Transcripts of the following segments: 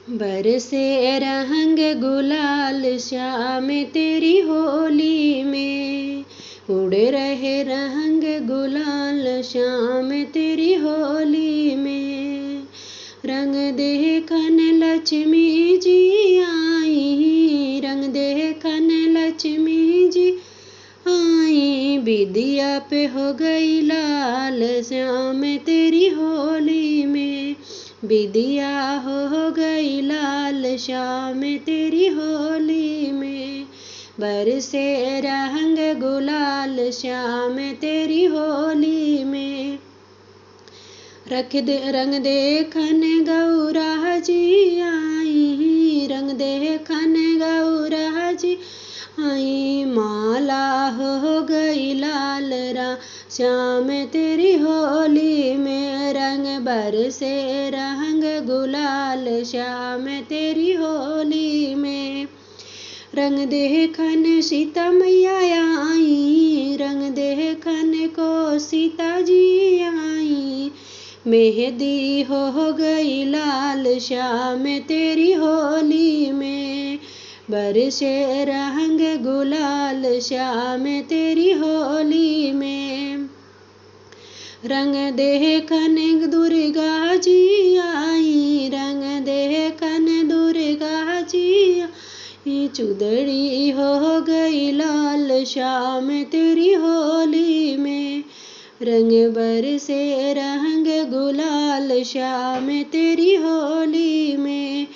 बरसे रंग गुलाल शाम तेरी होली में, उड़ रहे रंग गुलाल शाम तेरी होली में। रंग देखन लक्ष्मी जी आई, रंग देखन लक्ष्मी जी आई, बिदिया पे हो गई लाल श्याम तेरी होली में, बिदिया हो गई लाल श्याम तेरी होली में। बरसे रंग गुलाल श्याम तेरी होली में। रंग देखन गौरा जी आई, रंग देखन गौरा जी आई, माला हो गई लाल श्याम तेरी होली में। रंग बरसे रंग गुलाल श्याम तेरी होली में। रंग देखन सीता मैया आई, रंग देखन को सीता जी आई, मेहंदी हो गई लाल श्याम तेरी होली में। बरसे रंग गुलाल श्याम तेरी होली में। रंग देखन दुर्गा जी आई, रंग देखन दुर्गा जी आई, चुदड़ी हो गई लाल श्याम तेरी होली में। रंग बरसे रंग गुलाल श्याम तेरी होली में।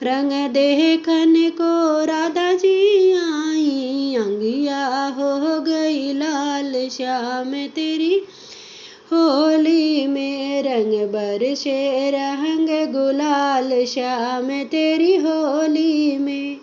रंग देखन को राधा जी आई, अंगिया हो गई लाल श्याम तेरी होली में। रंग बरसे रंग गुलाल श्याम तेरी होली में।